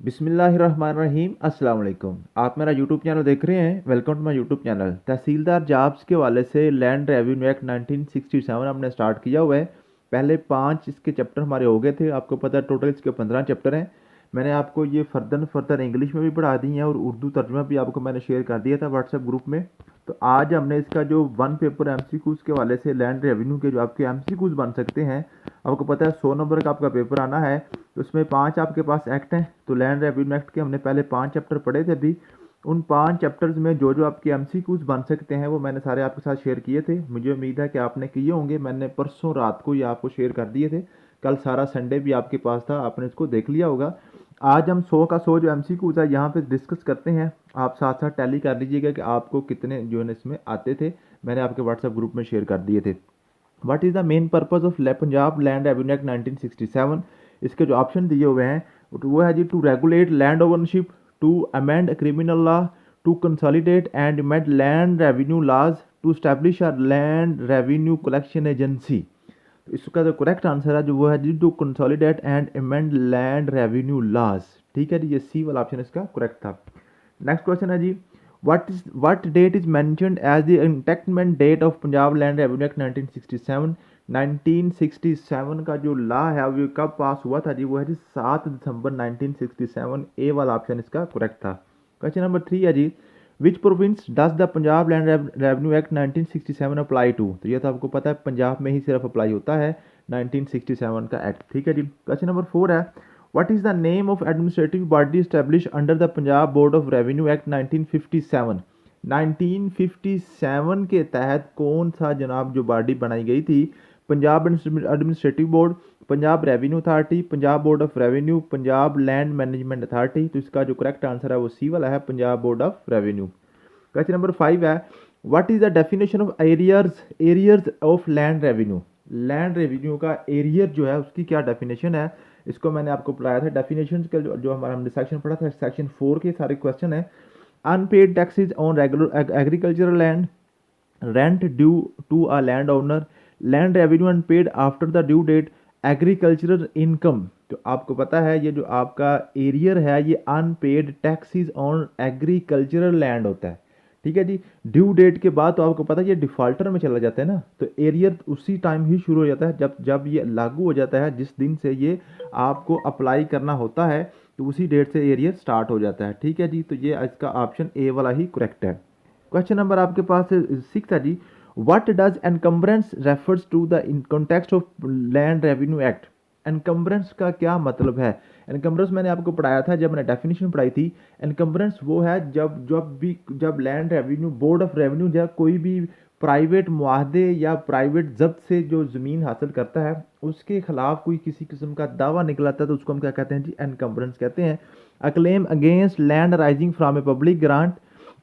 बिस्मिल्लाहिर्रहमानिर्रहीम अस्सलाम वालेकुम। आप मेरा यूट्यूब चैनल देख रहे हैं। Welcome to my YouTube channel. Tehsildar jobs के हवाले से लैंड रेवेन्यू एक्ट 1967 हमने स्टार्ट किया हुआ है। पहले 5 इसके चैप्टर हमारे हो गए थे। आपको पता है टोटल इसके 15 चैप्टर हैं। मैंने आपको ये फर्दर इंग्लिश में भी पढ़ा दी हैं और उर्दू तर्जुमा भी आपको मैंने शेयर कर दिया था व्हाट्सएप ग्रुप में। तो आज हमने इसका जो वन पेपर एमसीक्यूज के हवाले से लैंड रेवेन्यू के जो आपके एमसीक्यूज बन सकते हैं, आपको पता है 100 नंबर का आपका पेपर आना है। तो उसमें 5 आपके पास एक्ट हैं। तो लैंड रेवेन्यू एक्ट के हमने पहले 5 चैप्टर पढ़े थे अभी। उन 5 चैप्टर्स में जो जो आपके एमसीक्यूज बन सकते हैं वो मैंने सारे आपके साथ शेयर किए थे। मुझे उम्मीद है कि आपने किए होंगे। मैंने परसों रात को ये आपको शेयर कर दिए थे। कल सारा संडे भी आपके पास था, आपने इसको देख लिया होगा। आज हम 100 का 100 जो एमसीक्यूज है यहाँ पे डिस्कस करते हैं। आप साथ साथ टैली कर लीजिएगा कि आपको कितने जो है इसमें आते थे। मैंने आपके व्हाट्सएप ग्रुप में शेयर कर दिए थे। What is the main purpose of Punjab land revenue act 1967? इसके जो ऑप्शन दिए हुए हैं वो है जी, to regulate land ownership, to amend criminal law, to consolidate and amend land revenue laws, to establish a land revenue collection agency. तो इसका जो करेक्ट आंसर है जो वो है जी, to consolidate and amend land revenue laws. ठीक है जी, ये सी वाला ऑप्शन इसका करेक्ट था। नेक्स्ट क्वेश्चन है जी, what date is mentioned as the enactment date of Punjab land revenue act 1967? 1967 का जो लॉ है वो कब पास हुआ था जी? वो है जी 7 दिसंबर 1967। ए वाला ऑप्शन इसका करेक्ट था। क्वेश्चन नंबर 3 है जी, which province does the Punjab land revenue act 1967 अप्लाई टू? तो ये तो आपको पता है पंजाब में ही सिर्फ अप्लाई होता है 1967 का एक्ट। ठीक है जी। क्वेश्चन नंबर 4 है, What is the name of administrative body established under the Punjab Board of Revenue Act 1957? 1957 के तहत कौन सा जनाब जो बॉडी बनाई गई थी? Punjab administrative board, Punjab revenue authority, Punjab board of revenue, Punjab land management authority. तो इसका जो करेक्ट आंसर है वो सी वाला है, Punjab board of revenue. Question number 5 है, what is the definition of arrears of land revenue? Land revenue का एरियर जो है उसकी क्या डेफिनेशन है? इसको मैंने आपको पढ़ाया था। डेफिनेशन का जो हमारा हमने सेक्शन पढ़ा था, सेक्शन 4 के सारे क्वेश्चन है। Unpaid taxes on regular agricultural land, rent due to a land owner, land revenue unpaid after the due date, agricultural income. तो आपको पता है ये जो आपका एरियर है ये unpaid taxes on agricultural land होता है। ठीक है जी। ड्यू डेट के बाद तो आपको पता है ये डिफॉल्टर में चला जाता है ना, तो एरियर उसी टाइम ही शुरू हो जाता है जब जब ये लागू हो जाता है। जिस दिन से ये आपको अप्लाई करना होता है तो उसी डेट से एरियर स्टार्ट हो जाता है। ठीक है जी। तो ये इसका ऑप्शन ए वाला ही करेक्ट है। क्वेश्चन नंबर आपके पास 6 है जी, what does encumbrance refers to the in context of land revenue act? Encumbrance का क्या मतलब है? एनकम्बरेंस मैंने आपको पढ़ाया था जब मैंने डेफिनेशन पढ़ाई थी। एनकम्बरेंस वो है जब land revenue board of revenue या कोई भी प्राइवेट मुआहदे या प्राइवेट जब्त से जो ज़मीन हासिल करता है उसके खिलाफ कोई किसी किस्म का दावा निकलाता है तो उसको हम क्या कहते हैं जी? एनकम्बरेंस कहते हैं। A claim against land rising from a public grant,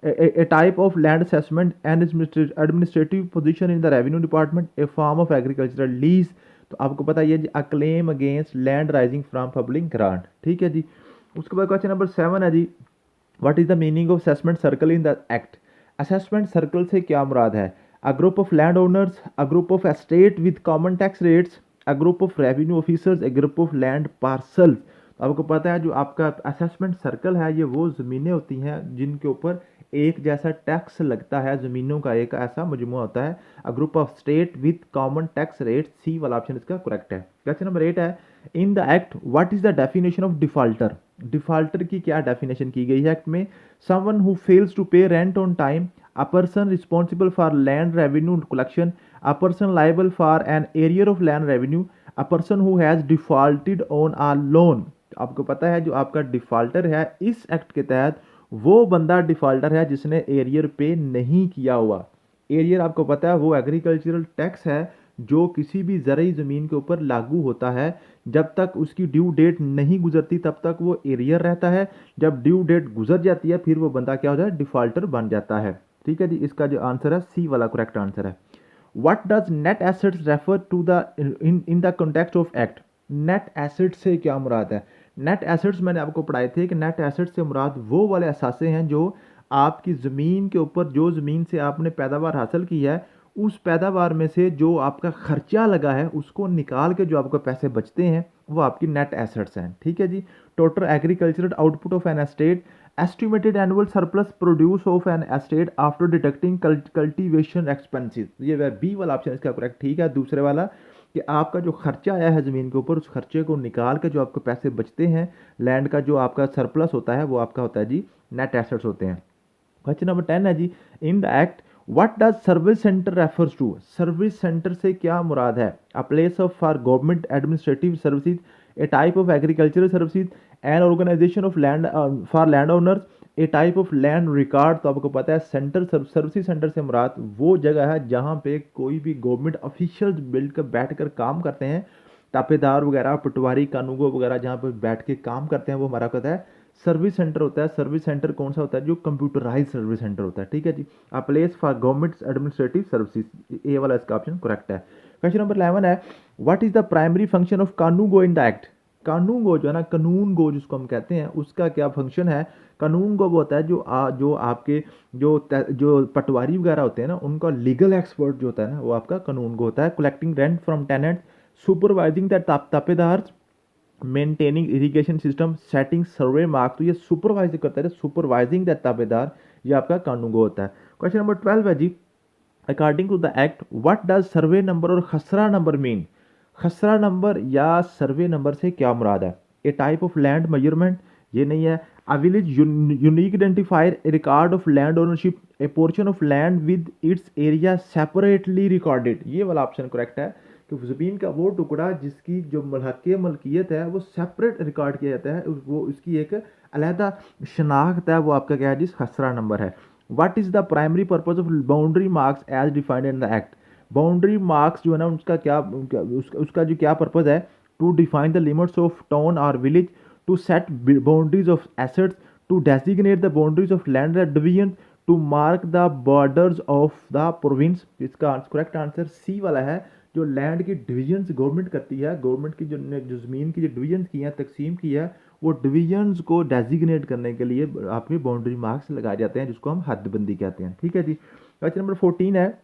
a type of land assessment and administrative position in the revenue department, a form of agricultural lease। तो आपको पता है ये a claim against land rising from public grant। ठीक है जी। उसके बाद question number 7 है जी, what is the meaning of assessment circle in the act? Assessment circle से क्या मुराद है? A group of land owners, a group of estate with common tax rates, a group of revenue officers, a group of land parcel. आपको पता है जो आपका assessment circle है ये वो ज़मीनें होती हैं जिनके ऊपर एक जैसा टैक्स लगता है। ज़मीनों का एक ऐसा मजमुआ होता है। A group of state with common tax rate. C वाला ऑप्शन इसका करेक्ट है। क्वेश्चन नंबर 8 है, in the act what is the definition of defaulter? Defaulter की क्या डेफिनेशन की गई है एक्ट में? Someone who fails to pay rent on time, a person responsible for land revenue collection, a person liable for an arrear of land revenue, a person who has defaulted on a loan. आपको पता है जो आपका defaulter है इस act के तहत वो बंदा डिफॉल्टर है जिसने एरियर पे नहीं किया हुआ। एरियर आपको पता है वो एग्रीकल्चरल टैक्स है जो किसी भी ज़रूरी ज़मीन के ऊपर लागू होता है। जब तक उसकी ड्यू डेट नहीं गुजरती तब तक वो एरियर रहता है। जब ड्यू डेट गुजर जाती है फिर वो बंदा क्या हो जाए? डिफॉल्टर बन जाता है। ठीक है जी। इसका जो आंसर है सी वाला करेक्ट आंसर है। What does net assets refer to the in the context of act? Net asset से क्या मुराद है? नेट एसेट्स मैंने आपको पढ़ाए थे कि नेट एसेट से मुराद वो वाले असासे हैं जो आपकी ज़मीन के ऊपर, जो ज़मीन से आपने पैदावार हासिल की है उस पैदावार में से जो आपका खर्चा लगा है उसको निकाल के जो आपको पैसे बचते हैं वो आपकी नेट एसेट्स हैं। ठीक है जी। Total agricultural output of an estate, estimated annual surplus produce of an estate after deducting cultivation expenses. ये बी वाला ऑप्शन इसका करेक्ट। ठीक है। दूसरे वाला कि आपका जो खर्चा आया है ज़मीन के ऊपर, उस खर्चे को निकाल के जो आपको पैसे बचते हैं, लैंड का जो आपका सरप्लस होता है वो आपका होता है जी नेट एसेट्स होते हैं। क्वेश्चन नंबर 10 है जी, in the act what does service centre refers to. Service centre से क्या मुराद है? A place of for government administrative services, a type of agricultural services, an organisation of land for land owners, a type of land record. तो आपको पता है centre service centre से मुराद वो जगह है जहाँ पे कोई भी गवर्नमेंट ऑफिशियल्स मिल कर बैठ कर काम करते हैं, तापेदार वगैरह, पटवारी, कानूगो वगैरह जहाँ पे बैठ के काम करते हैं, वो हमारा कहता है सर्विस सेंटर होता है। सर्विस सेंटर कौन सा होता है? जो कंप्यूटराइज सर्विस सेंटर होता है। ठीक है जी। A place for government administrative services, A वाला इसका ऑप्शन करेक्ट है। क्वेश्चन नंबर 11 है, what is the primary function of kanungo in the act. कानून गो जो है ना, कानून गो जिसको हम कहते हैं, उसका क्या फंक्शन है? कानून गो वो होता है जो आपके जो पटवारी वगैरह होते हैं ना, उनका लीगल एक्सपर्ट जो होता है ना, वो आपका कानून गो होता है। Collecting rent from tenant, supervising the tapedar, maintaining irrigation system, setting survey marks. तो ये सुपरवाइज करता है, सुपरवाइजिंग द ताबेदार, ये आपका कानून होता है। क्वेश्चन नंबर 12 है जी, according to the act what does survey number or khasra number mean. खसरा नंबर या सर्वे नंबर से क्या मुराद है? ए टाइप ऑफ लैंड मेजरमेंट, ये नहीं है। A village unique identifier, A record of land ownership, A portion of land with its area separately recorded. ये वाला ऑप्शन करेक्ट है कि ज़मीन का वो टुकड़ा जिसकी जो मलहक़ मलकियत है वो सेपरेट रिकॉर्ड किया जाता है, वो उसकी एक अलहदा शनाख्त है, वो आपका क्या है जिस खसरा नंबर है। What is the primary purpose of boundary marks as defined in the act. Boundary marks जो है ना, उसका क्या उसका जो क्या पर्पज़ है? To define the limits of town or village, to set boundaries of assets, to designate the boundaries of land division, to mark the borders of the province. इसका करेक्ट आंसर सी वाला है। जो land की divisions government करती है, government की जो ज़मीन की जो डिवीजन्स की है, तकसीम की है, वो डिवीजन्स को डेजिग्नेट करने के लिए आपके बाउंड्री मार्क्स लगाए जाते हैं, जिसको हम हदबंदी कहते हैं। ठीक है जी। क्वेश्चन नंबर 14 है,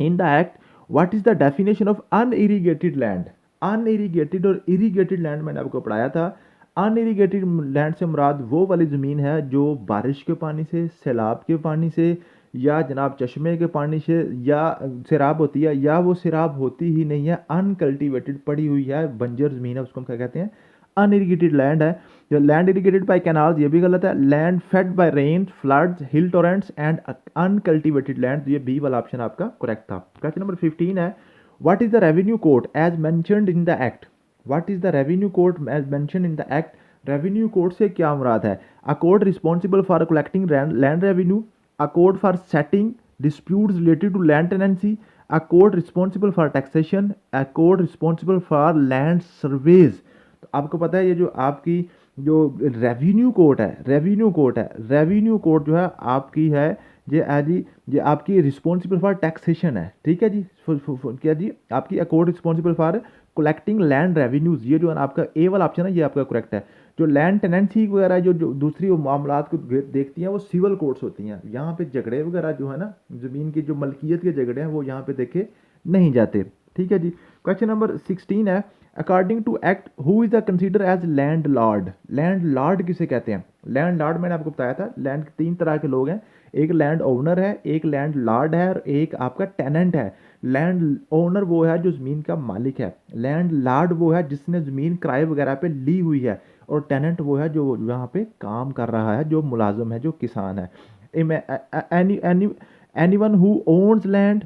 in the act what is the definition of unirrigated land. Unirrigated और इरीगेटेड लैंड मैंने आपको पढ़ाया था। अनइरीगेटेड लैंड से मुराद वो वाली ज़मीन है जो बारिश के पानी से, सैलाब के पानी से, या जनाब चश्मे के पानी से या सिराब होती है, या वो सिराब होती ही नहीं है, अनकल्टिवेटेड पड़ी हुई है, बंजर ज़मीन है, उसको हम क्या कहते हैं? अनइरीगेटेड लैंड है। जो लैंड इरीगेटेड बाय कैनाल्स, ये भी गलत है। Land fed by rain, floods, hill torrents and uncultivated land, ये बी वाला ऑप्शन आपका करेक्ट था। क्वेश्चन नंबर 15 है, what is the revenue code as mentioned in the act. What is the revenue code as mentioned in the act. Revenue code से क्या मुराद है? A code responsible for collecting land revenue, a code for settling disputes related to land tenancy, a code responsible for taxation, a code responsible for land surveys। तो आपको पता है ये जो आपकी जो रेवेन्यू कोड है, रेवेन्यू कोड जो है आपकी है ये आपकी रिस्पॉन्सिबल फॉर टैक्सेशन है। ठीक है जी। क्या जी, आपकी accord responsible for collecting land revenues, ये जो है आपका ए वाला ऑप्शन है, ये आपका करेक्ट है। जो लैंड टेनेंसी वगैरह जो दूसरी मामलात को देखती हैं, वो सिविल कोर्ट्स होती हैं। यहाँ पे झगड़े वगैरह जो है ना, ज़मीन की जो मलकियत के झगड़े हैं, वो यहाँ पे देखे नहीं जाते। ठीक है जी। क्वेश्चन नंबर 16 है, according to act who is the consider as landlord. Landlord किसे कहते हैं? लैंड लॉर्ड मैंने आपको बताया था, लैंड के 3 तरह के लोग हैं, एक लैंड ओनर है, एक लैंड लॉर्ड है, और एक आपका टेनेंट है। लैंड ओनर वो है जो ज़मीन का मालिक है, लैंड लॉर्ड वो है जिसने ज़मीन किराए वगैरह पे ली हुई है, और टेनेंट वो है जो यहाँ पे काम कर रहा है, जो मुलाजिम है, जो किसान है। Anyone who owns land,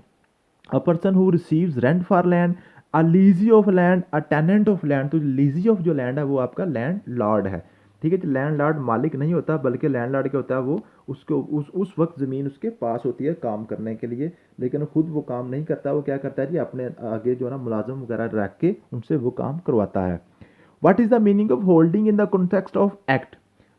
a person who receives rent for land, a lessee of land, a tenant of land. तो लीजी ऑफ जो लैंड है वो आपका लैंड लॉर्ड है। ठीक है। तो लैंड लॉर्ड मालिक नहीं होता, बल्कि लैंड लॉर्ड क्या होता है, वो उसको उस वक्त ज़मीन उसके पास होती है काम करने के लिए, लेकिन खुद वो काम नहीं करता। वो क्या करता है जी, अपने आगे जो है ना मुलाजिम वगैरह रख के उनसे वो काम करवाता है। What is the meaning of holding in the context of act.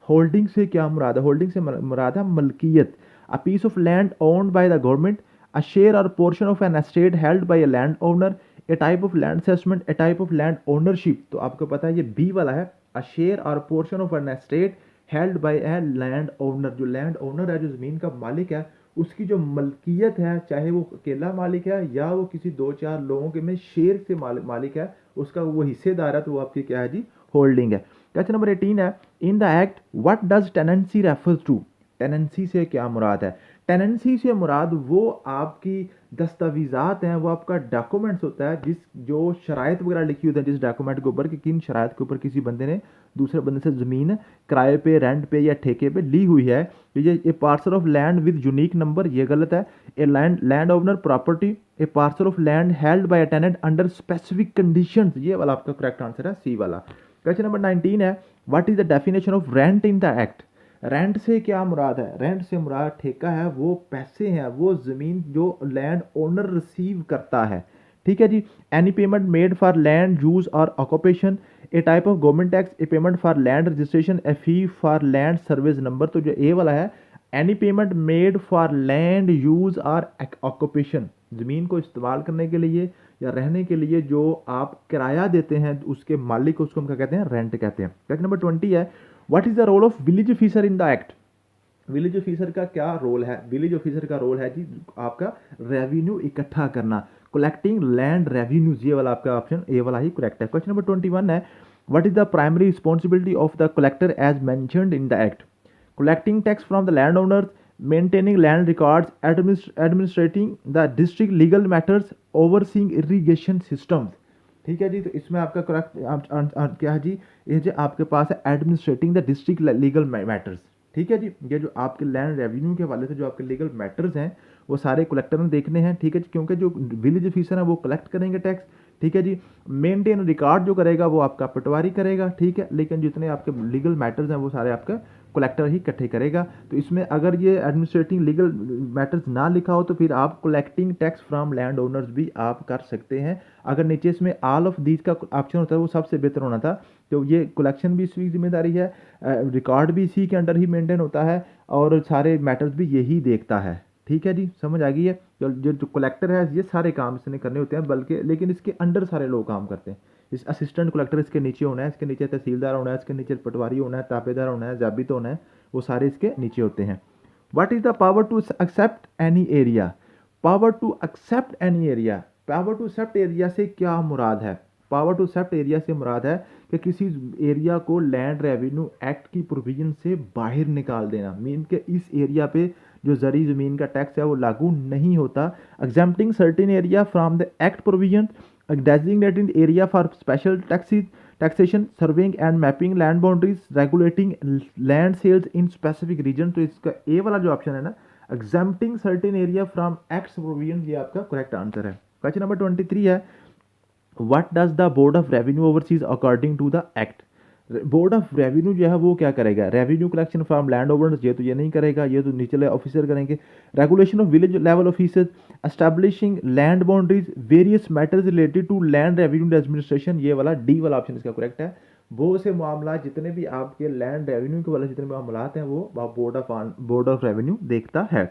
Holding से क्या मुराद है? होल्डिंग से मुराद है मलकियत। A piece of land owned by the government, a share or portion of an estate held by a land owner, a type of land assessment, a type of land ownership. तो आपको पता है ये B वाला है, a share or portion of an estate held bye A land owner. जो land owner है, जो ज़मीन का मालिक है, उसकी जो मलकियत है, चाहे वो अकेला मालिक है या वो किसी 2-4 लोगों के में शेयर से मालिक है, उसका वो हिस्सेदार है, तो वो आपकी क्या है जी, होल्डिंग है। क्वेश्चन नंबर 18 है, in the act what does tenancy refers to? Tenancy से क्या मुराद है? टेनेंसी से मुराद वो आपकी दस्तावेज़ात हैं, वो आपका डॉक्यूमेंट्स होता है, जिस जो शराइत वगैरह लिखी होती है जिस डॉक्यूमेंट के ऊपर कि किन शराइत के ऊपर किसी बंदे ने दूसरे बंदे से ज़मीन किराए पे, रेंट पे या ठेके पे ली हुई है। तो ये parcel of land with unique number, ये गलत है। A land owner property, a parcel of land held by a tenant under specific conditions, ये वाला आपका करेक्ट आंसर है, सी वाला। क्वेश्चन नंबर 19 है, what is the definition of rent in the act? Rent से क्या मुराद है? रेंट से मुराद ठेका है, वो पैसे हैं, वो ज़मीन जो लैंड ओनर रिसीव करता है। ठीक है जी। Any payment made for land use or occupation, a type of government tax, a payment for land registration, a fee for land service number. तो जो ए वाला है, any payment made for land use or occupation, ज़मीन को इस्तेमाल करने के लिए या रहने के लिए जो आप किराया देते हैं उसके मालिक को, उसको हम क्या कहते हैं? रेंट कहते हैं। क्वेश्चन नंबर 20 है, what is the role of village officer in the act? Village officer का क्या रोल है? विलेज ऑफिसर का रोल है जी आपका रेवेन्यू इकट्ठा करना, कलेक्टिंग लैंड रेवेन्यूज, ये वाला आपका ऑप्शन ए वाला ही करेक्ट है। क्वेश्चन नंबर 21 है, what is the primary responsibility of the collector as mentioned in the act? Collecting tax from the landowners, maintaining land records, administrating the district legal matters, overseeing irrigation systems. ठीक है जी। तो इसमें आपका correct क्या है जी, ये जो आपके पास है administrating the district legal matters. ठीक है जी। ये जो आपके लैंड रेवेन्यू के हवाले से जो आपके लीगल मैटर्स हैं वो सारे कलेक्टर ने देखने हैं। ठीक है जी, क्योंकि जो विलेज ऑफिसर है वो कलेक्ट करेंगे टैक्स। ठीक है जी। मेंटेन रिकॉर्ड जो करेगा वो आपका पटवारी करेगा। ठीक है, लेकिन जितने आपके लीगल मैटर्स हैं वो सारे आपका कलेक्टर ही इकट्ठे करेगा। तो इसमें अगर ये एडमिनिस्ट्रेटिंग लीगल मैटर्स ना लिखा हो तो फिर आप collecting tax from land owners भी आप कर सकते हैं। अगर नीचे इसमें ऑल ऑफ दीज का ऑप्शन होता है वो सबसे बेहतर होना था। तो ये कलेक्शन भी इसकी जिम्मेदारी है, रिकॉर्ड भी इसी के अंडर ही मेंटेन होता है और सारे मैटर्स भी यही देखता है। ठीक है जी, समझ आ गई है। जो कलेक्टर है ये सारे काम इसने करने होते हैं, बल्कि लेकिन इसके अंडर सारे लोग काम करते हैं। इस असिस्टेंट कलेक्टर इसके नीचे होना है, इसके नीचे तहसीलदार होना है, इसके नीचे पटवारी होना है, ताबेदार होना है, जाबित होना है, वो सारे इसके नीचे होते हैं। What is the power to except any area? Power to except any area, power to except area से क्या मुराद है? पावर टू एक्सेप्ट एरिया से मुराद है कि किसी एरिया को लैंड रेवेन्यू एक्ट की प्रोविजन से बाहर निकाल देना। मीन के इस एरिया पे जो जरी ज़मीन का टैक्स है वो लागू नहीं होता। Exempting certain area from the act provision, designated area for special taxation, surveying and mapping land boundaries, regulating land sales in specific region. तो इसका ए वाला जो ऑप्शन है ना, exempting certain area from act provision, ये आपका correct answer है। Question number 23 है, what does the board of revenue oversees according to the act? Board of revenue जो है वो क्या करेगा? Revenue collection from land owners, ये नहीं करेगा, ये तो निचले ऑफिसर करेंगे। Regulation of village level officers, establishing land boundaries, various matters related to land revenue administration, ये वाला डी वाला ऑप्शन इसका करेक्ट है। वो से मामला जितने भी आपके लैंड रेवेन्यू के वाले जितने भी मामलात हैं वो बोर्ड ऑफ रेवेन्यू देखता है।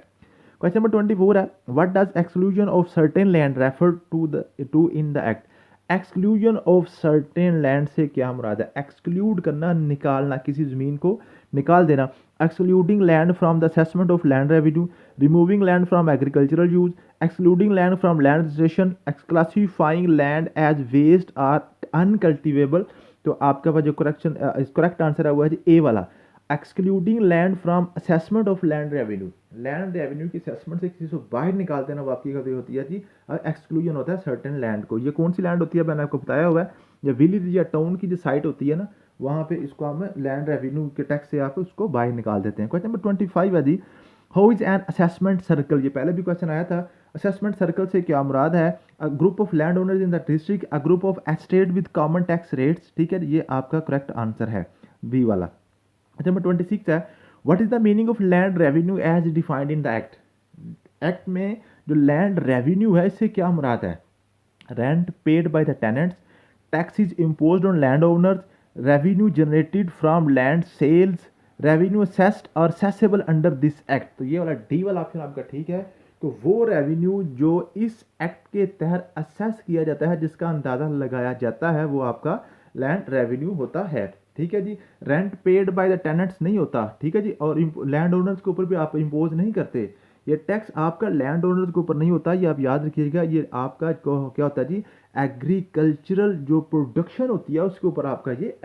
क्वेश्चन नंबर 24 है, what does exclusion of certain land refer to in the act? Exclusion of certain land से क्या मुराद है? एक्सक्लूड करना, निकालना, किसी ज़मीन को निकाल देना। Excluding land from the assessment of land revenue, removing land from agricultural use, excluding land from land registration, classifying land as waste or uncultivable. तो आपका पास जो करेक्ट आंसर है वो है जी ए वाला, excluding land from assessment of land revenue. Land revenue की assessment से किसी को बाहर निकाल देना वो आपकी कभी होती है जी एक्सक्लूजन होता है सर्टेन लैंड को। ये कौन सी लैंड होती है मैंने आपको बताया हुआ है, या विलेज या टाउन की जो साइट होती है ना वहाँ पे इसको हम लैंड रेवेन्यू के टैक्स से आप उसको बाहर निकाल देते हैं। क्वेश्चन नंबर 25 है जी, how is an assessment circle? ये पहले भी क्वेश्चन आया था। असेसमेंट सर्कल से क्या मुराद है? A group of land owners in the district, a group of estate with common tax rates. ठीक है, ये आपका करेक्ट आंसर है बी वाला। अच्छा नंबर 26 है, what is the meaning of land revenue as defined in the act? Act में जो लैंड रेवेन्यू है इससे क्या मुराद है? Rent paid by the tenants, taxes imposed on landowners, revenue generated from land sales, revenue assessed और assessable under this act. तो ये वाला डी वाला ऑप्शन आपका ठीक है। तो वो रेवेन्यू जो इस एक्ट के तहत असेस किया जाता है, जिसका अंदाजा लगाया जाता है, वो आपका लैंड रेवेन्यू होता है। ठीक है जी, rent paid by the tenants नहीं होता। ठीक है जी, और लैंड ओनर्स के ऊपर भी आप इम्पोज नहीं करते ये टैक्स आपका लैंड ओनर के ऊपर नहीं होता, ये आप याद रखिएगा, ये आपका क्या होता है जी, एग्रीकल्चरल जो प्रोडक्शन होती है उसके ऊपर आपका ये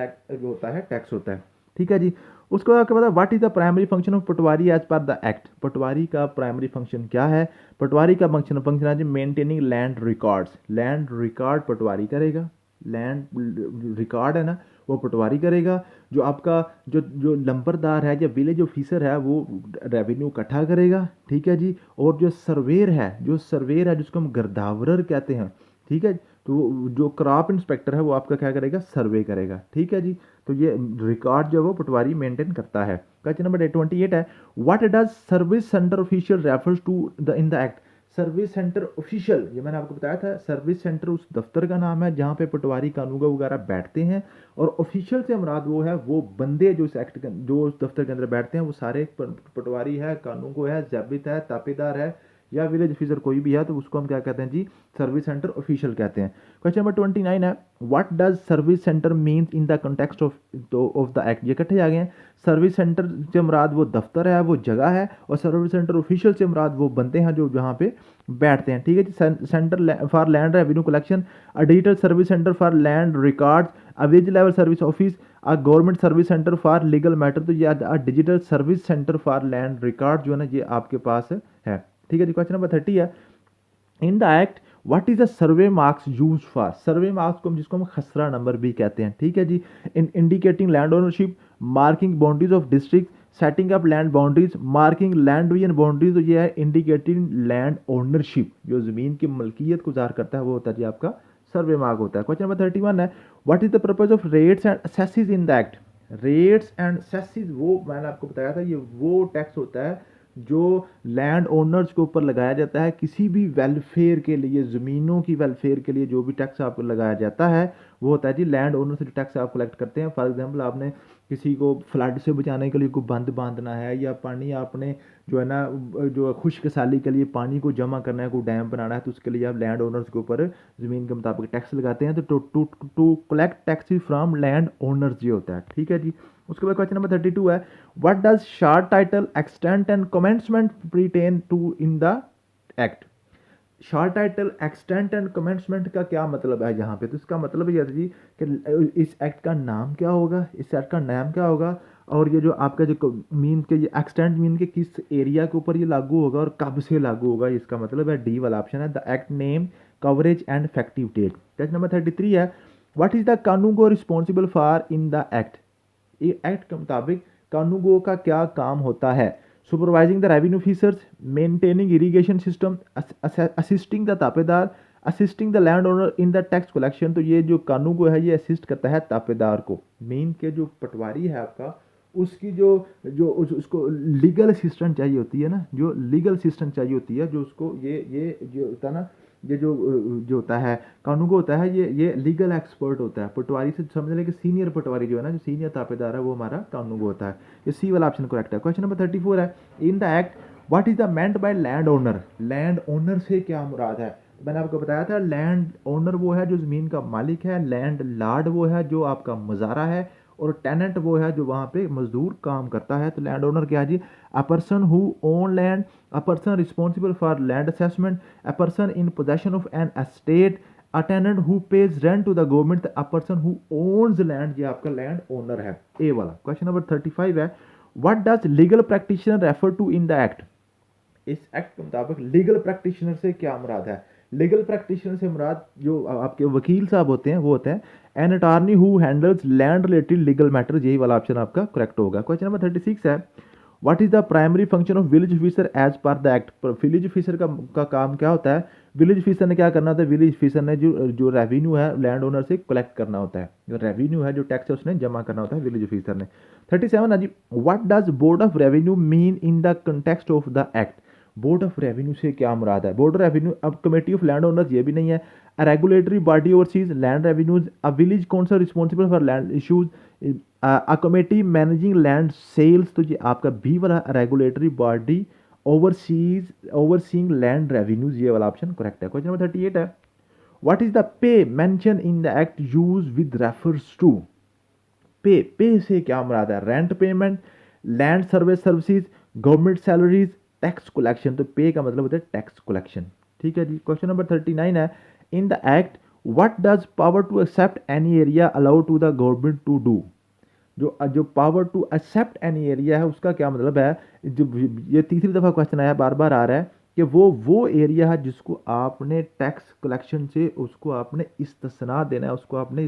होता है, टैक्स होता है। ठीक है जी। उसके बाद आपको पता what is the primary function of patwari as per the act. Patwari का प्राइमरी फंक्शन क्या है? पटवारी का फंक्शन है जी maintaining land records. Land record पटवारी करेगा, लैंड रिकॉर्ड है ना वो पटवारी करेगा। जो आपका जो जो नंबरदार है या विलेज ऑफिसर है वो रेवेन्यू इकट्ठा करेगा। ठीक है जी। और जो सर्वेयर है, जिसको हम गिरदावरर कहते हैं, ठीक है, तो जो क्रॉप इंस्पेक्टर है वो आपका क्या करेगा, सर्वे करेगा। ठीक है जी। तो ये रिकॉर्ड जो है वो पटवारी मेंटेन करता है। क्वेश्चन नंबर 28 है, what does service centre official refers to the in the act. Service centre official, ये मैंने आपको बताया था, सर्विस सेंटर उस दफ्तर का नाम है जहाँ पे पटवारी कानून वगैरह बैठते हैं। और ऑफिशियल से मुराद वो है वो बंदे जो इस एक्ट जो उस दफ्तर के अंदर बैठते हैं वो सारे पटवारी है, कानून को है, ज़ाबित है, ताबेदार है या विलेज ऑफिसर कोई भी है, तो उसको हम क्या कहते हैं जी, सर्विस सेंटर ऑफिशियल कहते हैं। क्वेश्चन नंबर 29 है, what does service centre means in the context of the act. ये इकट्ठे आ गए हैं। सर्विस सेंटर से मुराद वो दफ्तर है, वो जगह है, और सर्विस सेंटर ऑफिशियल से मुराद वो बनते हैं जो जहाँ पे बैठते हैं। ठीक है जी। Centre for land revenue collection, a digital service centre for land records, a village level service office, a government service centre for legal matter. तो ये digital service centre for land record जो है ना ये आपके पास है। ठीक है जी। क्वेश्चन नंबर 30 है, in the act what is the survey marks use for. Survey marks को जिसको हम खसरा नंबर भी कहते हैं। ठीक है जी। In indicating land ownership, marking boundaries of district, setting up land boundaries, marking land division boundaries. तो ये है इंडिकेटिंग लैंड ओनरशिप, जो जमीन की मलकियत को ज़ाहिर करता है वो होता है जी आपका सर्वे मार्क होता है। क्वेश्चन नंबर 31 है, what is the purpose of rates and assesses in the act. Rates and assesses वो मैंने आपको बताया था, ये वो टैक्स होता है जो लैंड ओनर्स के ऊपर लगाया जाता है किसी भी वेलफेयर के लिए, ज़मीनों की वेलफेयर के लिए जो भी टैक्स आपको लगाया जाता है वो होता है जी लैंड ओनर से जो टैक्स आप कलेक्ट करते हैं। फॉर एग्जांपल आपने किसी को फ्लड से बचाने के लिए कोई बंद बांधना है, या पानी आपने जो है ना जो खुश्क साली के लिए पानी को जमा करना है, कोई डैम बनाना है, तो उसके लिए आप लैंड ओनर्स के ऊपर ज़मीन के मुताबिक टैक्स लगाते हैं। तो to collect taxes from land owners ये होता है। ठीक है जी। उसके बाद क्वेश्चन नंबर 32 है, what does short title extent and commencement pertain to in the act. Short title extent and commencement का क्या मतलब है यहाँ पे? तो इसका मतलब ये है जी कि इस एक्ट का नाम क्या होगा, इस एक्ट का नाम क्या होगा, और ये जो आपका जो मीन के ये एक्सटेंट मीन के किस एरिया के ऊपर ये लागू होगा और कब से लागू होगा, इसका मतलब है डी वाला ऑप्शन है, the act name, coverage and effective date. Question number 33 है, what is the kanungo responsible for in the act. ये एक्ट के मुताबिक कानूनगो का क्या काम होता है? Supervising the revenue officers, maintaining irrigation system, assisting the tabedar, assisting the land owner in the tax collection. तो ये जो कानूनगो है ये असिस्ट करता है ताबेदार को। मेन के जो पटवारी है आपका उसकी उसको लीगल असिस्टेंट चाहिए होती है ना, जो लीगल असिस्टेंट चाहिए होती है, जो उसको ये जो होता है ना, ये जो होता है कानून को होता है, ये लीगल एक्सपर्ट होता है। पटवारी से समझ लें कि सीनियर पटवारी जो है ना, जो सीनियर ताबेदार है वो हमारा कानून को होता है। ये सी वाला ऑप्शन करेक्ट है। क्वेश्चन नंबर 34 है, in the act what is the meant by land owner. Land owner से क्या मुराद है? मैंने आपको बताया था लैंड ओनर वो है जो ज़मीन का मालिक है, लैंड लॉर्ड वो है जो आपका मुजारा है, और टेनेंट वो है जो वहाँ पे मजदूर काम करता है। तो लैंड ओनर क्या है जी? A person who own land, a person responsible for land assessment, a person in possession of an estate, a tenant who pays rent to the government, a person who owns land. ये आपका land owner है, ए वाला। Question number 35 है, what does legal practitioner refer to in the act. इस act के मुताबिक legal practitioner से क्या मुराद है? लीगल प्रैक्टिशनर से मुराद जो आपके वकील साहब होते हैं वो होते हैं an attorney who handles land related legal matters. यही वाला ऑप्शन आपका करेक्ट होगा। क्वेश्चन नंबर 36 है, what is the primary function of village officer as per the act. Village officer का काम क्या होता है? विलेज ऑफिसर ने क्या करना होता है? विलेज ऑफिसर ने जो रेवेन्यू है लैंड ओनर से कलेक्ट करना होता है, जो रेवेन्यू है जो टैक्स है उसने जमा करना होता है विलेज ऑफिसर ने। 37 है जी, what does board of revenue mean in the context of the act. Board of revenue से क्या मुराद है? बोर्ड ऑफ रेवेन्यू अब कमेटी ऑफ लैंड ओनर्स ये भी नहीं है, a regulatory body oversees land revenues, a village council responsible for land issues, a committee managing land sales. तो ये आपका बी वाला regulatory body overseeing land revenues, ये वाला ऑप्शन करेक्ट है। क्वेश्चन नंबर 38 है, what is the pay mention in the act use with refers to. Pay से क्या मुराद है? Rent payment, land survey services, government salaries, tax collection, तो pay का मतलब होता है टैक्स कलेक्शन। ठीक है जी। क्वेश्चन नंबर 39 है, in the act what does power to except any area allow to the government to do. जो power to except any area है उसका क्या मतलब है, जो ये तीसरी दफ़ा क्वेश्चन आया, बार बार आ रहा है कि वो एरिया है जिसको आपने टैक्स कलेक्शन से उसको आपने इस्तिस्ना देना है, उसको आपने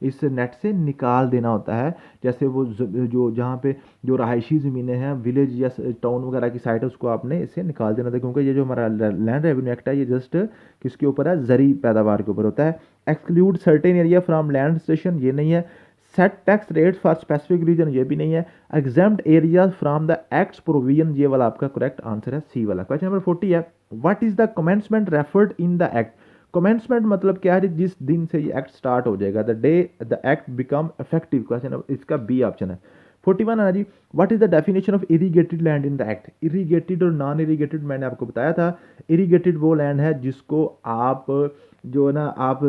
इस नेट से निकाल देना होता है। जैसे वो जो जहाँ पे जो रहायशी ज़मीनें हैं, विलेज या टाउन वगैरह की साइट है, उसको आपने इससे निकाल देना था, क्योंकि ये जो हमारा लैंड रेवेन्यू एक्ट है ये जस्ट किसके ऊपर है, ज़री पैदावार के ऊपर होता है। Exclude certain area from land station, ये नहीं है। Set tax rate for specific region, ये भी नहीं है। Exempt area from the act's provision, ये वाला आपका करेक्ट आंसर है सी वाला। क्वेश्चन नंबर 40 है, what is the commencement referred in the act. Commencement मतलब क्या है, जिस दिन से ये एक्ट स्टार्ट हो जाएगा, the day the act become effective. Question इसका बी ऑप्शन है। 41 है ना जी, what is the definition of irrigated land in the act. Irrigated और नॉन इरीगेटेड मैंने आपको बताया था। इरीगेटेड वो लैंड है जिसको आप जो है ना, आप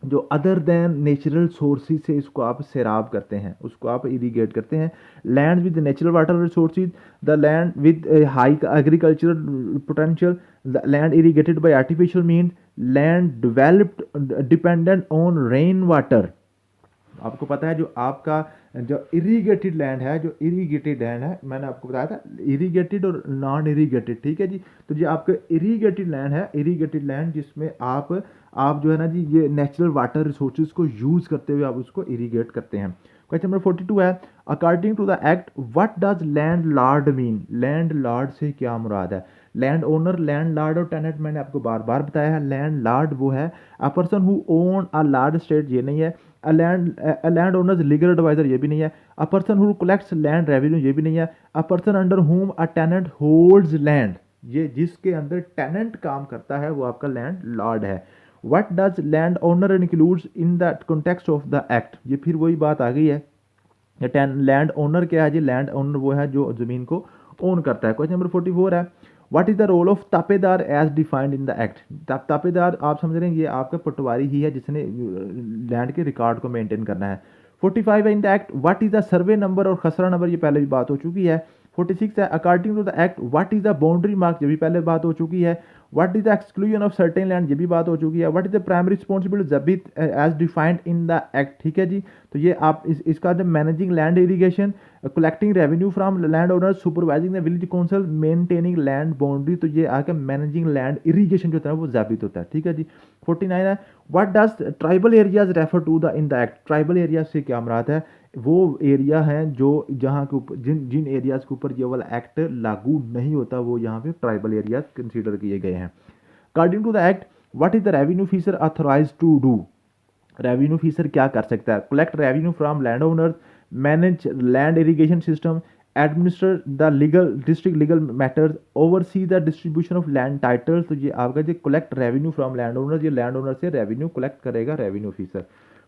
जो अदर देन नेचुरल सोर्सेज से इसको आप सैराब करते हैं, उसको आप इरीगेट करते हैं। Land with natural water resources, the land with high agricultural potential, the land irrigated bye artificial means, land developed dependent on rain water. आपको पता है जो आपका जो इरीगेटेड लैंड है, जो इरीगेटेड लैंड है, मैंने आपको बताया था इरीगेटेड और नॉन इरीगेटेड। ठीक है जी। तो जो आपका इरीगेटेड लैंड है, इरीगेटेड लैंड जिसमें आप जो है ना जी, ये नेचुरल वाटर रिसोर्सेज को यूज़ करते हुए आप उसको इरीगेट करते हैं। क्वेश्चन नंबर 42 है, according to the act what does landlord mean. Landlord से क्या मुराद है। लैंड ओनर, लैंड लॉर्ड और टेनेंट मैंने आपको बार बार बताया है। लैंड लॉर्ड वो है a person who own a large state, ये नहीं है। A landowner's legal adviser, ये भी नहीं है। A person who collects land revenue, ये भी नहीं है। अ पर्सन अंडर हुम अ टेनेंट होल्ड्स लैंड, ये जिसके अंदर टेनेंट काम करता है वो आपका लैंड लॉर्ड है। What does land owner includes in the context of the act, ये फिर वही बात आ गई है। लैंड ओनर क्या है जी, लैंड ओनर वो है जो ज़मीन को ओन करता है। क्वेश्चन नंबर 44 है, what is the role of tapedar as defined in the act. Tapedar आप समझ रहे हैं, ये आपका पटवारी ही है जिसने लैंड के रिकॉर्ड को मेंटेन करना है। 45 है, in the act what is the survey number or khasra number, ये पहले भी बात हो चुकी है। 46 है, according to the act what is the boundary mark, ये भी पहले बात हो चुकी है। What is the exclusion of certain land, ये भी बात हो चुकी है। What is the primary responsibility जबित as defined in the act. ठीक है जी। तो ये आप इसका जो managing land irrigation, collecting revenue from land owners, supervising the village council, maintaining land boundary, तो ये आके मैनेजिंग लैंड इरीगेशन जो होता है वो जाबित होता है। ठीक है जी। 49 है, what does tribal areas refer to the in the act. Tribal area से क्या मुराद है, वो एरिया हैं जो जहाँ के ऊपर जिन जिन एरियाज के ऊपर ये वाला एक्ट लागू नहीं होता, वो यहाँ पे ट्राइबल एरियाज कंसीडर किए गए हैं। According to the act what is the revenue officer authorized to do. Revenue officer क्या कर सकता है, collect revenue from land owners, manage land irrigation system, administer the legal district legal matters, oversee the distribution of land titles. तो ये आपका जो collect revenue from land owners, ये land owner से रेवेन्यू कलेक्ट करेगा रेवेन्यू ऑफिसर।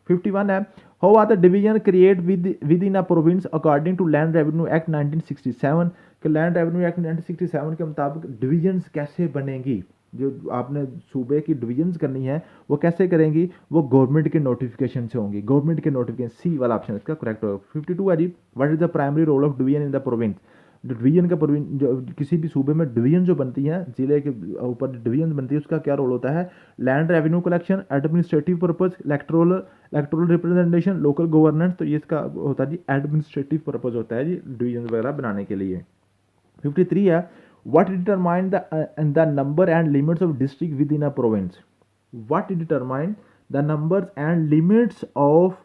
51 है, how are the division create within a province according to land revenue act 1967। कि land revenue act 1967 के मुताबिक डिवीजन्स कैसे बनेंगी, जो आपने सूबे की डिवीजन्स करनी है वो कैसे करेंगी, वो गवर्नमेंट के नोटिफिकेशन से होंगी। गवर्नमेंट के नोटिफिकेशन, सी वाला ऑप्शन इसका करेक्ट होगा। 52 है जी, what is the primary role of division in the province. Division का जो किसी भी सूबे में डिवीजन जो बनती है, जिले के ऊपर डिवीजन बनती है, उसका क्या रोल होता है, land revenue collection, administrative purpose, electoral representation, local governance. तो ये इसका होता है जी एडमिनिस्ट्रेटिव पर्पज होता है जी डिवीजन वगैरह बनाने के लिए। 53 है, what determine the number and limits of district within a province. What determine the numbers and limits of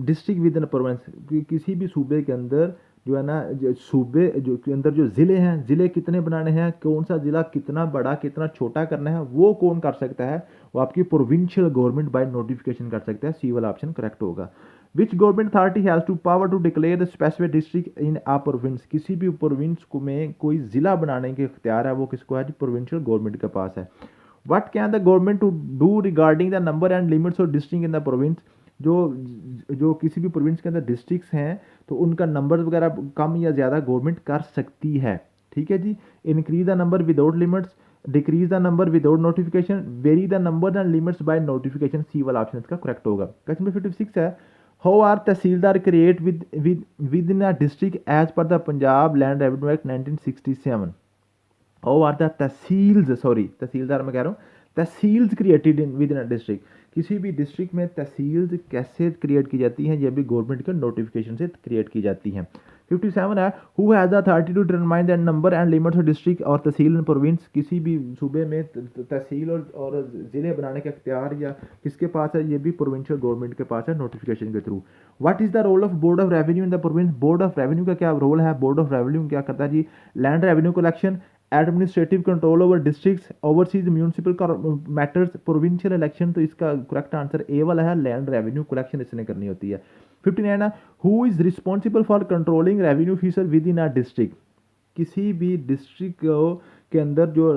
district within a province। किसी भी सूबे के अंदर जो है ना, जो सूबे जो के अंदर जो ज़िले हैं, ज़िले कितने बनाने हैं, कौन सा ज़िला कितना बड़ा कितना छोटा करना है, वो कौन कर सकता है, वो आपकी प्रोविंशियल गवर्नमेंट बाय नोटिफिकेशन कर सकता है। सी वाला ऑप्शन करेक्ट होगा। Which government authority has to power to declare the specific district in a province. किसी भी प्रोविंस को में कोई ज़िला बनाने के इख्तियार है, वो किसको है, प्रोविंशियल गवर्नमेंट के पास है। What can the government to do regarding the number and limits of district in the province. जो किसी भी प्रोविंस के अंदर डिस्ट्रिक्ट्स हैं तो उनका नंबर वगैरह कम या ज़्यादा गवर्नमेंट कर सकती है। ठीक है जी। Increase the number without limits, decrease the number without notification, vary the number and limits by notification. C वाला ऑप्शन इसका करेक्ट होगा। क्वेश्चन नंबर 56 है, how are tehsildar create within a district as per the Punjab land revenue act 1967। How are the tehsildar मैं कह रहा हूँ, tehsils created in within a district. किसी भी डिस्ट्रिक्ट में तहसील्स कैसे क्रिएट की जाती हैं, ये भी गवर्नमेंट के नोटिफिकेशन से क्रिएट की जाती हैं। 57 है, who has the authority to determine the number and limits of district और तहसील एंड प्रोविंस। किसी भी सूबे में तहसील और ज़िले बनाने का इख्तियार या किसके पास है, ये भी प्रोविंशियल गवर्नमेंट के पास है नोटिफिकेशन के through. What is the role of board of revenue in the province. Board of revenue का क्या रोल है, बोर्ड ऑफ रेवेन्यू क्या करता है जी, land revenue collection, administrative control over districts, oversees municipal matters, provincial election. तो इसका correct answer A वाला है, लैंड रेवेन्यू कलेक्शन इसने करनी होती है। 59 है, who is responsible for controlling revenue officer with in a district. किसी भी डिस्ट्रिक्ट के अंदर जो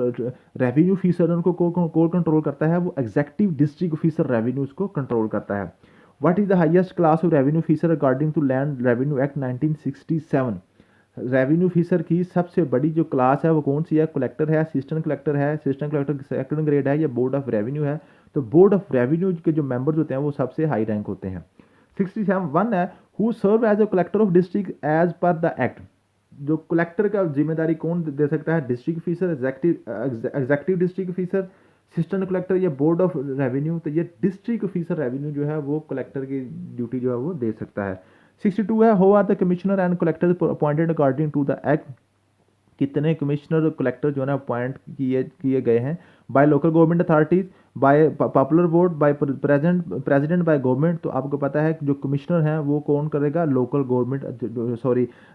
रेवेन्यू ऑफिसर उनको कौन कंट्रोल करता है, वो एग्जेक्टिव डिस्ट्रिक्ट ऑफिसर रेवेन्यू उसको कंट्रोल करता है। What is the highest class of revenue officer according to land revenue act 1967। Revenue officer की सबसे बड़ी जो क्लास है वो कौन सी है, कलेक्टर है, असिस्टेंट कलेक्टर है, असिस्टेंट कलेक्टर सेकंड ग्रेड है, या बोर्ड ऑफ रेवेन्यू है। तो बोर्ड ऑफ रेवेन्यू के जो मेंबर्स होते हैं वो सबसे हाई रैंक होते हैं। 67 है, who serve as a collector of district as per the act. जो कलेक्टर का जिम्मेदारी कौन दे सकता है, district officer, executive district officer, assistant collector या बोर्ड ऑफ रेवेन्यू। तो ये डिस्ट्रिक्ट ऑफिसर रेवेन्यू जो है वो कलेक्टर की ड्यूटी जो है वो दे सकता है। 62 है, how are the commissioner and collector appointed according to the act. कितने कमिश्नर और कलेक्टर जो है ना अपॉइंट किए गए हैं, by local government authorities, by popular vote, by president, by government. तो आपको पता है कि जो कमिश्नर हैं वो कौन करेगा, लोकल गवर्नमेंट,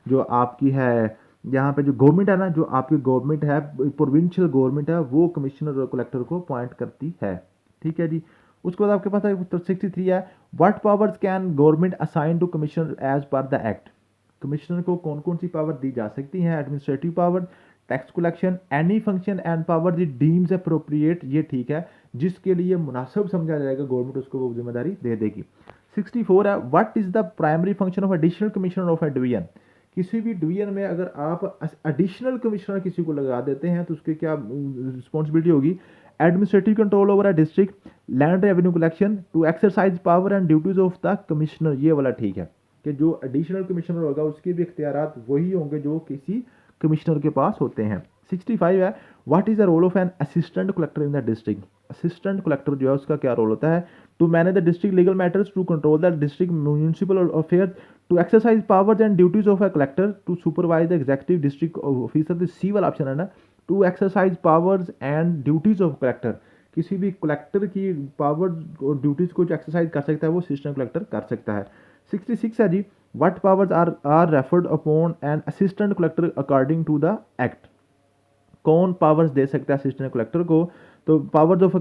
जो आपकी है यहाँ पे जो गवर्नमेंट है ना, जो आपकी गवर्नमेंट है, प्रोविंशियल गवर्नमेंट है, वो कमिश्नर और कलेक्टर को अपॉइंट करती है। ठीक है जी। उसके बाद आपके पास है 63 है, what powers can government assign to commissioner as per the act. Commissioner को कौन कौन सी पावर दी जा सकती हैं, administrative power, tax collection, any function and power the deems appropriate. ये ठीक है, जिसके लिए मुनासिब समझा जाएगा गवर्नमेंट उसको वो जिम्मेदारी दे देगी। 64 है, what is the primary function of additional commissioner of A division. किसी भी डिवीजन में अगर आप एडिशनल कमिश्नर किसी को लगा देते हैं तो उसकी क्या रिस्पॉन्सिबिलिटी होगी, administrative control over a district, land revenue collection, to exercise power and duties of the commissioner. ये वाला ठीक है कि जो एडिशनल कमिश्नर होगा उसके भी इख्तियारात वही होंगे जो किसी कमिश्नर के पास होते हैं। 65 है, what is the role of an assistant collector in the district. Assistant collector जो है उसका क्या रोल होता है, to manage the district legal matters, to control the district municipal affair, to exercise powers and duties of a collector, to supervise the executive district officer. तो C वाला option है ना, to exercise powers and duties of collector. किसी भी collector की powers और duties को जो एक्सरसाइज कर सकता है वो असिस्टेंट कलेक्टर कर सकता है। 66 है जी, what powers are referred upon an assistant collector according to the act. कौन पावर्स दे सकता है असिस्टेंट कलेक्टर को, तो powers of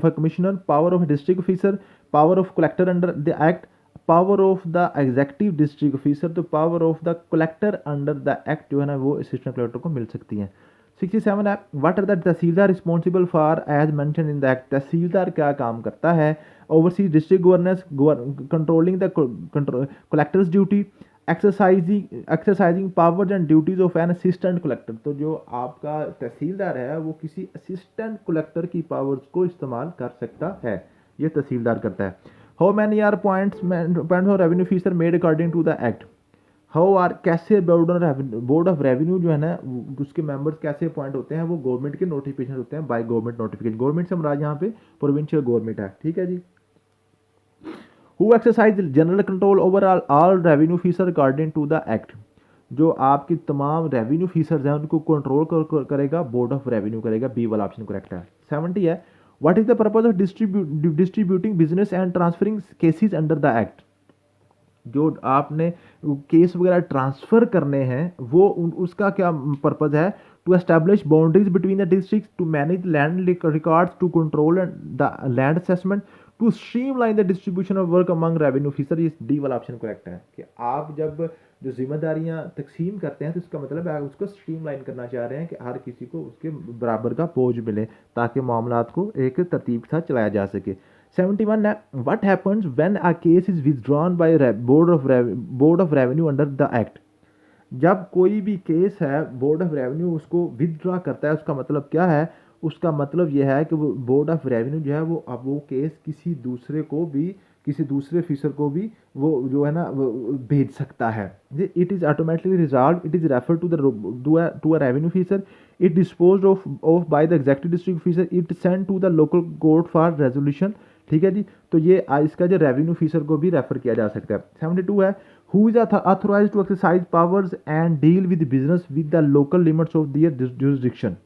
a commissioner, power of district officer, power of collector under the act, power of the executive district officer. तो power of the collector under the act जो है ना वो असिस्टेंट कलेक्टर को मिल सकती है। 67 है, what are the tehsildar responsible for as mention in the act. Tehsildar क्या काम करता है, oversees district governance, controlling the collectors duty, exercising powers and duties of an assistant collector. तो जो आपका तहसीलदार है वो किसी असिस्टेंट कलेक्टर की पावर्स को इस्तेमाल कर सकता है, ये तहसीलदार करता है। How many are points of revenue officer made according to the act. How are कैसे बोर्ड ऑफ रेवेन्यू जो है ना उसके मेंबर्स कैसे अपॉइंट होते हैं, वो गवर्नमेंट के नोटिफिकेशन होते हैं, बाय गवर्नमेंट नोटिफिकेशन। गवर्नमेंट से हमारा यहाँ पे प्रोविंशियल गवर्नमेंट है। ठीक है जी। Who exercise general control over all revenue officer according to the act. जो आपकी तमाम रेवेन्यू ऑफिसर्स हैं उनको कंट्रोल करेगा बोर्ड ऑफ रेवेन्यू करेगा, बी वाला ऑप्शन करेक्ट है। 70 है, what is the purpose of distributing business and transferring cases under the act. जो आपने केस वगैरह ट्रांसफ़र करने हैं वो उसका क्या पर्पज़ है, to establish boundaries between the district, to manage land records, to control the land assessment, to streamline the distribution of work among revenue officer. ये डी वाला ऑप्शन करेक्ट है कि आप जब जो जिम्मेदारियां तकसीम करते हैं तो इसका मतलब है आप उसको स्ट्रीमलाइन करना चाह रहे हैं कि हर किसी को उसके बराबर का बोझ मिले ताकि मामलात को एक तरतीब के साथ चलाया जा सके। 71 है, what happens when a case is withdrawn by board of revenue under the act. जब कोई भी केस है बोर्ड ऑफ रेवेन्यू उसको विथड्रॉ करता है, उसका मतलब क्या है, उसका मतलब यह है कि वो बोर्ड ऑफ रेवेन्यू जो है वो अब वो केस किसी दूसरे को भी किसी दूसरे ऑफिसर को भी वो जो है ना वो भेज सकता है। It is automatically resolve, it is refer to the to a revenue officer, it dispose of by the executive district officer, it send to the local court for resolution. ठीक है जी, तो ये इसका जो रेवेन्यू ऑफिसर को भी refer किया जा सकता है। 72 है, who is authorize to exercise powers and deal with business with the local limits of their jurisdiction.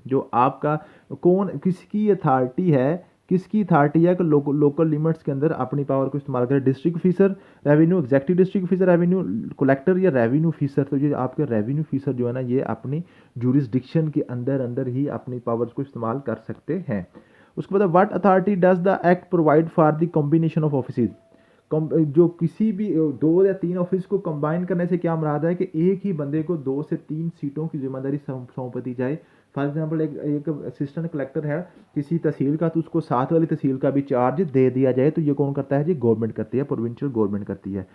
जो आपका कौन किसकी अथॉरिटी है, किसकी अथॉरिटी है कि लोकल लिमिट्स के अंदर अपनी पावर को इस्तेमाल करें। District officer revenue, executive district officer revenue, collector या रेवेन्यू ऑफिसर। तो ये आपके रेवेन्यू ऑफिसर जो है ना ये अपनी जुरिस्डिक्शन के अंदर अंदर ही अपनी पावर्स को इस्तेमाल कर सकते हैं। उसके बाद what authority does the act provide for the combination of office. जो किसी भी 2 या 3 ऑफिस को कंबाइन करने से क्या मुराद है कि एक ही बंदे को 2 से 3 सीटों की जिम्मेदारी सौंप दी जाए। फॉर एग्जांपल एक असिस्टेंट कलेक्टर है किसी तहसील का, तो उसको साथ वाली तहसील का भी चार्ज दे दिया जाए। तो ये कौन करता है जी, गवर्नमेंट करती है, प्रोविंशियल गवर्नमेंट करती है।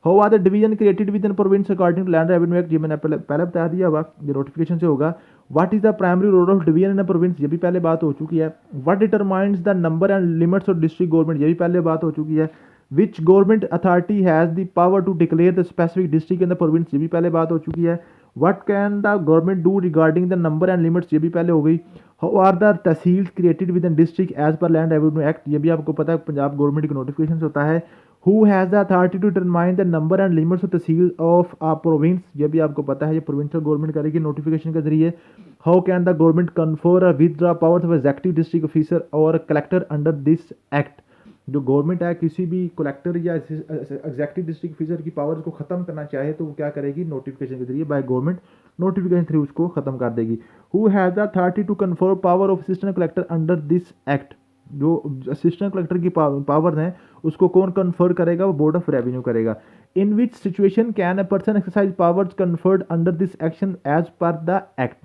How are the division created within province according to land revenue act, ये मैंने पहले बता दिया हुआ, ये नोटिफिकेशन से होगा। What is the primary role of division in a province, ये भी पहले बात हो चुकी है। What determines the number and limits of district government, ये भी पहले बात हो चुकी है। Which government authority has the power to declare the specific district in the province, ये भी पहले बात हो चुकी है। What can the government do regarding the number and limits, ये भी पहले हो गई। How are the tehsils created within district as per land revenue act, ये भी आपको पता है, पंजाब गवर्नमेंट का नोटिफिकेशन होता है। Who has the authority to determine the number and limits of tehsil of a province, ये भी आपको पता है, ये प्रोविंशियल गवर्नमेंट करेगी नोटिफिकेशन के जरिए। How can the government confer withdraw powers of executive district officer और कलेक्टर अंडर दिस एक्ट, जो गवर्नमेंट है किसी भी कलेक्टर या एग्जीक्यूटिव डिस्ट्रिक्ट ऑफिसर की पावर्स को खत्म करना चाहे तो वो क्या करेगी, नोटिफिकेशन के जरिए बाय गवर्नमेंट नोटिफिकेशन थ्रू उसको खत्म कर देगी। Who has the authority to confer power of assistant collector under this act, जो असिस्टेंट कलेक्टर की पावर हैं उसको कौन कन्फर करेगा, वो बोर्ड ऑफ रेवेन्यू करेगा। In which situation can a person exercise powers conferred under this action as per the act,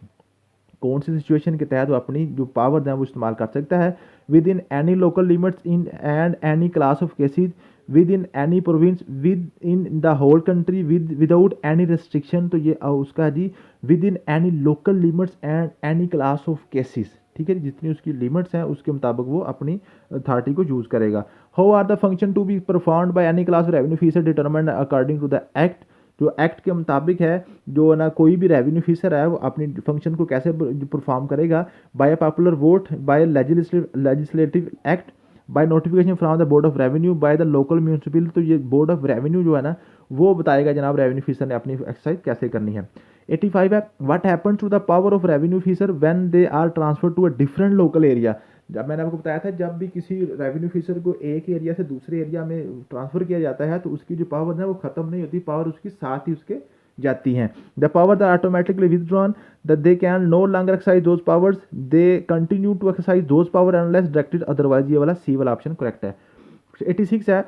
कौन सी सिचुएशन के तहत वो अपनी जो पावर है वो इस्तेमाल कर सकता है। Within any local limits in and any class of cases within any province within the whole country without any restriction, तो ये उसका जी within any local limits and any class of cases. ठीक है, जितनी उसकी limits हैं उसके मुताबिक वो अपनी अथॉरिटी को यूज़ करेगा। How are the function to be performed by any class revenue officer determined according to the act, जो एक्ट के मुताबिक है, जो ना कोई भी रेवेन्यू ऑफिसर है वो अपनी फंक्शन को कैसे परफॉर्म करेगा, by popular vote, by legislative act, by notification from the board of revenue, by the local municipal. तो ये बोर्ड ऑफ रेवेन्यू जो है ना वो बताएगा जनाब रेवेन्यू ऑफिसर ने अपनी एक्सरसाइज कैसे करनी है। 85 है, what happens to the power of revenue officer when they are transfer to a different local area. जब मैंने आपको बताया था जब भी किसी रेवेन्यू ऑफिसर को एक एरिया से दूसरे एरिया में ट्रांसफर किया जाता है तो उसकी जो पावर है वो खत्म नहीं होती, पावर उसकी साथ ही उसके जाती हैं। The power the automatically withdrawn that they can no longer exercise those powers, they continue to exercise those power unless directed otherwise, ये वाला सी वाला ऑप्शन करेक्ट है। 86 है,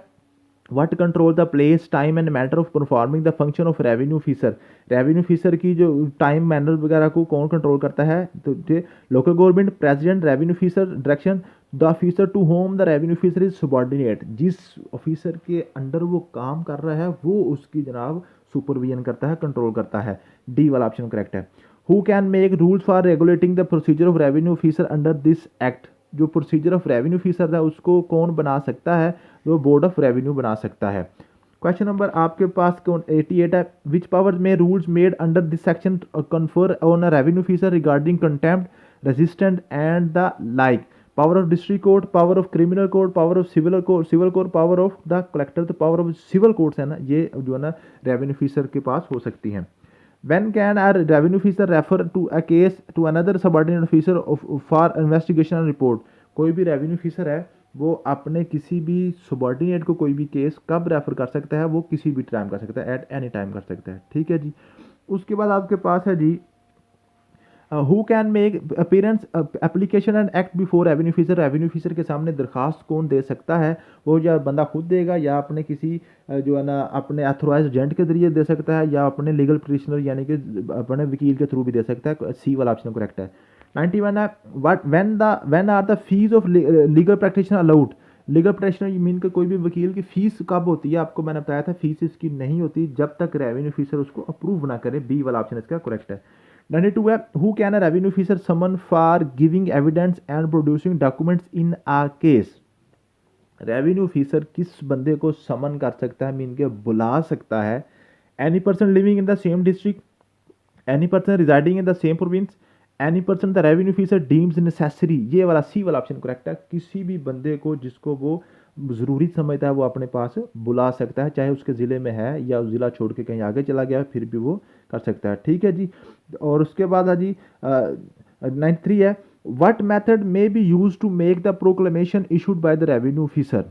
what control the place time and matter of performing the function of revenue officer, revenue officer की जो time manner वगैरह को कौन कंट्रोल करता है, तो local government, president, revenue officer direction, the officer to whom the revenue officer is subordinate, जिस officer के अंडर वो काम कर रहा है वो उसकी जनाब सुपरविजन करता है, कंट्रोल करता है। डी वाला ऑप्शन करेक्ट है। Who can make rules for regulating the procedure of revenue officer under this act, जो प्रोसीजर ऑफ रेवेन्यू ऑफिसर है उसको कौन बना सकता है, वो बोर्ड ऑफ रेवेन्यू बना सकता है। क्वेश्चन नंबर आपके पास 88 है, which power may rules made under this section confer on a revenue officer regarding contempt, resistant and the like, power of district court, power of criminal court, power of civil court, power of the collector. तो power of civil courts है ना ये जो है ना revenue officer के पास हो सकती हैं। When can a revenue officer refer to a case to another subordinate officer for investigation and report, कोई भी रेवेन्यू ऑफिसर है वो अपने किसी भी सबॉर्डिनेट को कोई भी केस कब रेफर कर सकता है, वो किसी भी टाइम कर सकता है, एट एनी टाइम कर सकता है। ठीक है जी। उसके बाद आपके पास है जी who can make appearance application and act before revenue officer, revenue officer के सामने दरखास्त कौन दे सकता है, वो या बंदा खुद देगा या अपने किसी जो है ना अपने अथोराइज एजेंट के जरिए दे सकता है या अपने लीगल पिटिशनर यानी कि अपने वकील के थ्रू भी दे सकता है। सी वाला ऑप्शन करेक्ट है। 91 है, when are the fees of legal practitioner allowed, legal practitioner mean कि कोई भी वकील की फीस कब होती है, आपको मैंने बताया था फीस इसकी नहीं होती जब तक रेवेन्यू ऑफिसर उसको अप्रूव ना करे। बी वाला ऑप्शन इसका करेक्ट है। 92 है, who can a revenue officer summon for giving evidence and producing documents in a case, revenue officer किस बंदे को समन कर सकता है, मीन के बुला सकता है? Any person living in the same district, any person residing in the same province, any person the revenue officer deems necessary, ये वाला सी वाला ऑप्शन करेक्ट है। किसी भी बंदे को जिसको वो ज़रूरी समझता है वो अपने पास बुला सकता है, चाहे उसके ज़िले में है या उस ज़िला छोड़ के कहीं आगे चला गया है, फिर भी वो कर सकता है। ठीक है जी। और उसके बाद है जी 93 है, what method may be used to make the proclamation issued by the revenue officer.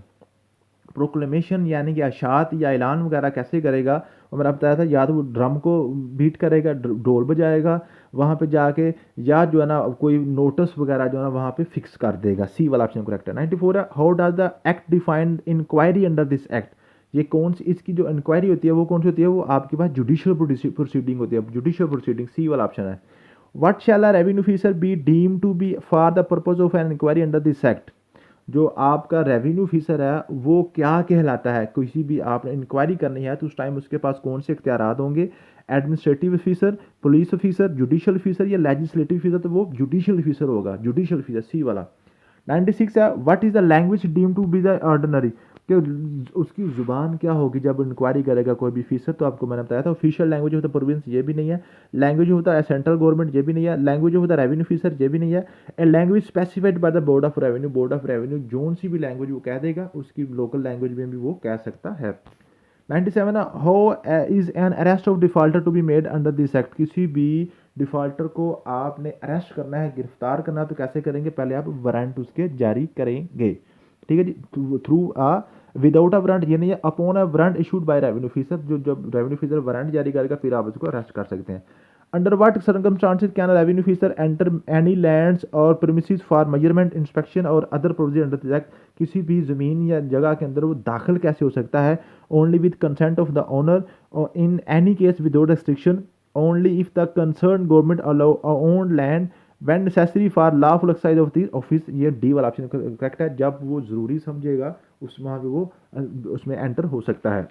Proclamation यानी कि अशात या ऐलान वगैरह कैसे करेगा, और मैंने बताया था या तो वो ड्रम को बीट करेगा, ढोल बजाएगा वहाँ पे जाके, या जो है ना कोई नोटिस वगैरह जो है ना वहाँ पे फिक्स कर देगा। सी वाला ऑप्शन करेक्ट है। 94 है, how does the act define inquiry under this act. ये कौन सी इसकी जो इंक्वायरी होती है वो कौन सी होती है, वो आपके पास जुडिशियल प्रोसीडिंग होती है, जुडिशियल प्रोसीडिंग। सी वाला ऑप्शन है। What shall a revenue officer be deem to be for the purpose of an inquiry under this act. जो आपका रेवेन्यू ऑफिसर है वो क्या कहलाता है, किसी भी आपने इंक्वायरी करनी है तो उस टाइम उसके पास कौन से इख्तियारात होंगे? Administrative officer, police officer, judicial officer या लेजिस्लेटिव ऑफिसर, तो वो जुडिशियल ऑफिसर होगा, जुडिशियल ऑफिसर, सी वाला। 96 है, what is the language deem to be the ordinary, कि उसकी ज़ुबान क्या होगी जब इंक्वायरी करेगा कोई भी ऑफिसर। तो आपको मैंने बताया था ऑफिशियल लैंग्वेज होता है प्रोविंस, ये भी नहीं है। लैंग्वेज होता है सेंट्रल गवर्नमेंट, ये भी नहीं है। लैंग्वेज होता है रेवेन्यू ऑफिसर, ये भी नहीं है। A language specified by the board of revenue, board of revenue जोन सी भी लैंग्वेज वो कह देगा, उसकी लोकल लैंग्वेज में भी वो कह सकता है। 97 how is an arrest of defaulter to be made under this act. किसी भी डिफॉल्टर को आपने अरेस्ट करना है, गिरफ्तार करना है, तो कैसे करेंगे? पहले आप वारंट उसके जारी करेंगे। ठीक है जी। Through a without a warrant, ये नहीं है, upon a warrant issued by revenue officer, जो जब रेवेन्यू ऑफिसर वारंट जारी करेगा फिर आप उसको अरेस्ट कर सकते हैं। Under what circumstances can revenue officer enter any lands और प्रीमिसेस फॉर मेजरमेंट, इंस्पेक्शन और other provision under this act. किसी भी ज़मीन या जगह के अंदर वो दाखिल कैसे हो सकता है? Only with consent of the owner, in any case without restriction, only if the concern government allow own land when necessary for lawful exercise of the office. ये डी वाला ऑप्शन करेक्ट है। जब वो ज़रूरी समझेगा वहाँ पे वो उसमें एंटर हो सकता है।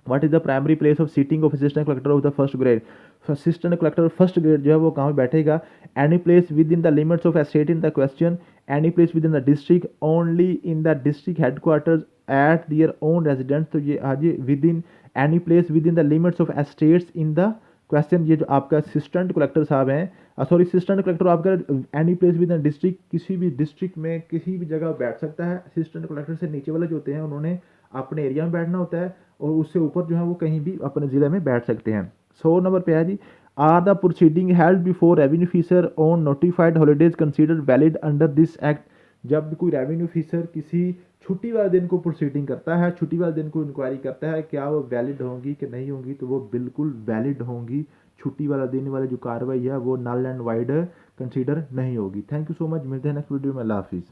What is the primary place of sitting of assistant collector of the first grade. Assistant collector first grade जो है वो कहाँ बैठेगा? Any place within the limits of state in the question, any place within the district, only in the district headquarters at their own residence. तो ये आज within any place within the limits of states in the question. ये जो आपका assistant collector साहब हैं, sorry assistant collector आपका any place within district, किसी भी डिस्ट्रिक्ट में किसी भी जगह बैठ सकता है। असिस्टेंट कलेक्टर से नीचे वाले जो होते हैं उन्होंने अपने एरिया में बैठना होता है, और उससे ऊपर जो है वो कहीं भी अपने ज़िले में बैठ सकते हैं। 100 नंबर पे है जी, are the proceeding held before revenue officer on notified holidays considered valid under this act. जब भी कोई रेवेन्यू ऑफिसर किसी छुट्टी वाले दिन को प्रोसीडिंग करता है, छुट्टी वाले दिन को इंक्वायरी करता है, क्या वो वैलिड होंगी कि नहीं होंगी? तो वो बिल्कुल वैलिड होंगी। छुट्टी वाला दिन वाली जो कार्रवाई है वो नल एंड वाइड कंसीडर नहीं होगी। थैंक यू सो मच, मिलते हैं नेक्स्ट वीडियो में। अल्लाह हाफिज़।